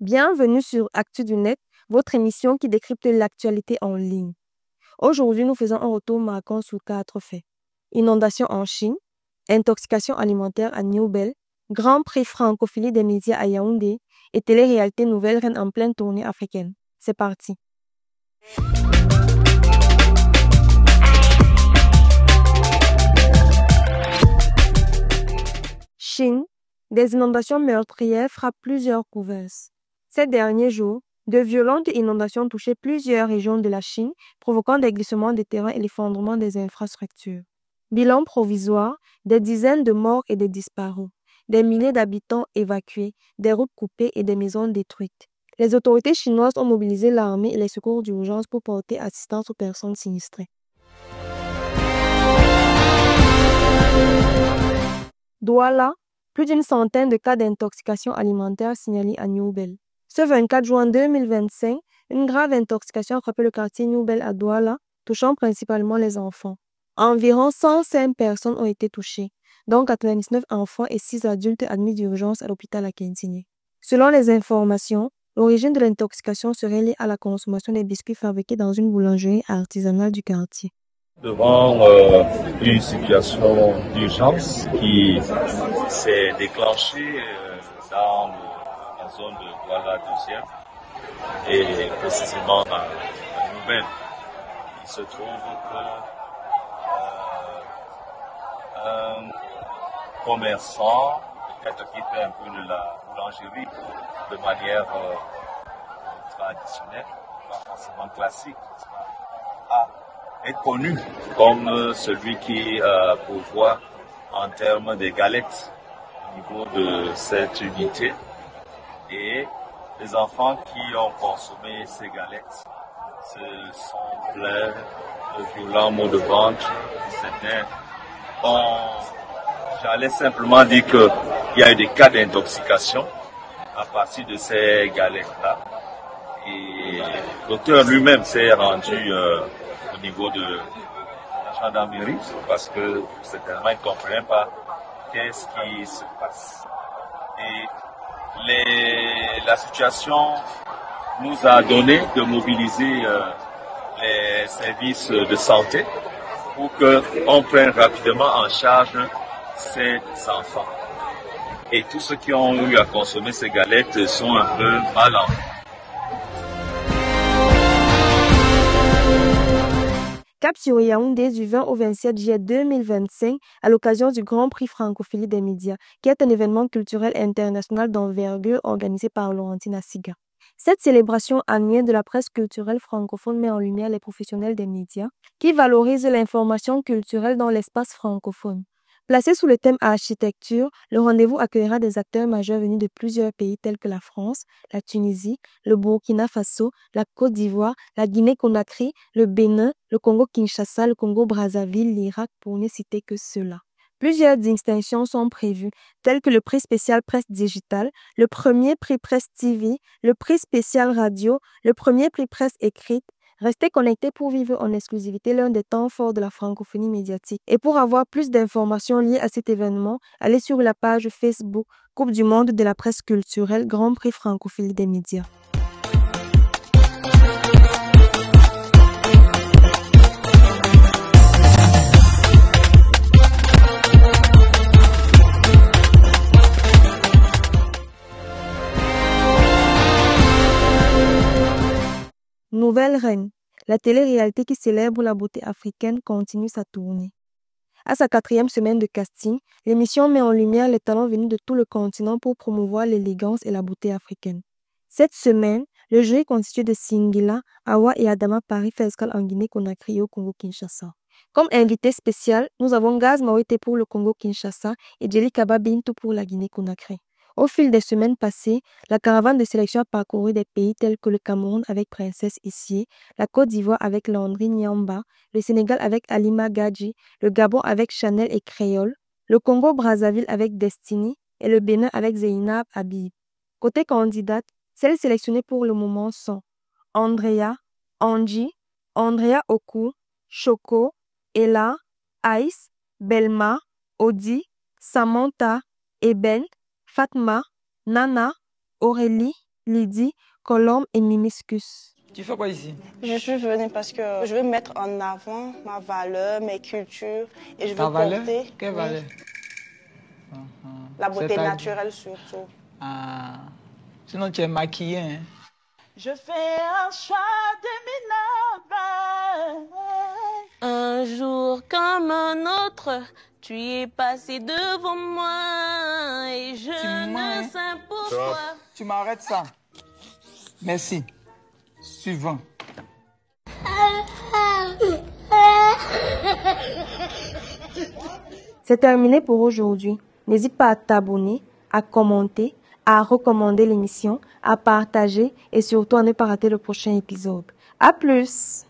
Bienvenue sur Actu du Net, votre émission qui décrypte l'actualité en ligne. Aujourd'hui, nous faisons un retour marquant sur 4 faits. Inondation en Chine, intoxication alimentaire à Newbel, Grand Prix francophilie des médias à Yaoundé et télé-réalité nouvelle reine en pleine tournée africaine. C'est parti. Chine, des inondations meurtrières frappent plusieurs provinces. Ces derniers jours, de violentes inondations touchaient plusieurs régions de la Chine, provoquant des glissements de terrain et l'effondrement des infrastructures. Bilan provisoire, des dizaines de morts et de disparus, des milliers d'habitants évacués, des routes coupées et des maisons détruites. Les autorités chinoises ont mobilisé l'armée et les secours d'urgence pour porter assistance aux personnes sinistrées. Douala, plus d'une centaine de cas d'intoxication alimentaire signalés à Newbel. Ce 24 juin 2025, une grave intoxication a frappé le quartier Newbel à Douala, touchant principalement les enfants. Environ 105 personnes ont été touchées, dont 99 enfants et 6 adultes admis d'urgence à l'hôpital à Kéntini. Selon les informations, l'origine de l'intoxication serait liée à la consommation des biscuits fabriqués dans une boulangerie artisanale du quartier. Devant une situation d'urgence qui s'est déclenchée dans la zone de Douala 2e et précisément à Nouvelle. Il se trouve que un commerçant, peut-être qui fait un peu de la boulangerie de manière traditionnelle, pas forcément classique, est connu comme celui qui pourvoit en termes de galettes au niveau de cette unité. Et les enfants qui ont consommé ces galettes se sont plaints de violents maux de ventre. J'allais simplement dire qu'il y a eu des cas d'intoxication à partir de ces galettes-là. Et l'auteur lui-même s'est rendu au niveau de la gendarmerie parce que certainement il ne comprenait pas qu'est-ce qui se passe. Et la situation nous a donné de mobiliser les services de santé pour qu'on prenne rapidement en charge ces enfants. Et tous ceux qui ont eu à consommer ces galettes sont un peu mal en vue. Cap sur Yaoundé du 20 au 27 juillet 2025 à l'occasion du Grand Prix francophilie des médias, qui est un événement culturel international d'envergure organisé par Laurentine Assiga. Cette célébration annuelle de la presse culturelle francophone met en lumière les professionnels des médias qui valorisent l'information culturelle dans l'espace francophone. Placé sous le thème architecture, le rendez-vous accueillera des acteurs majeurs venus de plusieurs pays tels que la France, la Tunisie, le Burkina Faso, la Côte d'Ivoire, la Guinée-Conakry, le Bénin, le Congo-Kinshasa, le Congo-Brazzaville, l'Irak, pour ne citer que ceux-là. Plusieurs distinctions sont prévues, telles que le prix spécial presse digitale, le premier prix presse TV, le prix spécial radio, le premier prix presse écrite. Restez connectés pour vivre en exclusivité l'un des temps forts de la francophonie médiatique. Et pour avoir plus d'informations liées à cet événement, allez sur la page Facebook Coupe du monde de la presse culturelle Grand Prix francophilie des médias. Nouvelle reine, la télé-réalité qui célèbre la beauté africaine continue sa tournée. À sa 4e semaine de casting, l'émission met en lumière les talents venus de tout le continent pour promouvoir l'élégance et la beauté africaine. Cette semaine, le jury constitué de Singila, Awa et Adama Paris fait escale en Guinée-Conakry et au Congo-Kinshasa. Comme invité spécial, nous avons Gaz Mawete pour le Congo-Kinshasa et Djeli Kaba Bintou pour la Guinée-Conakry. Au fil des semaines passées, la caravane de sélection a parcouru des pays tels que le Cameroun avec Princesse Issié, la Côte d'Ivoire avec Landry Nyamba, le Sénégal avec Halima Gadji, le Gabon avec Chanel et Créole, le Congo-Brazzaville avec Destiny et le Bénin avec Zeynab Habib. Côté candidate, celles sélectionnées pour le moment sont Andrea, Angie, Andrea Oku, Choco, Ella, Ice, Belma, Odi, Samantha, Eben, Fatma, Nana, Aurélie, Lydie, Colombe et Mimiscus. Tu fais quoi ici? Je suis venue parce que je veux mettre en avant ma valeur, mes cultures et je veux Ta valeur? porter Quelle valeur? la beauté C'est-à-dire? naturelle surtout. Ah. Sinon, tu es maquillée, hein? Je fais un choix déminable. Un jour comme un autre, tu es passé devant moi et je ne sais pourquoi. Tu m'arrêtes ça. Merci. Suivant. C'est terminé pour aujourd'hui. N'hésite pas à t'abonner, à commenter, à recommander l'émission, à partager et surtout à ne pas rater le prochain épisode. À plus!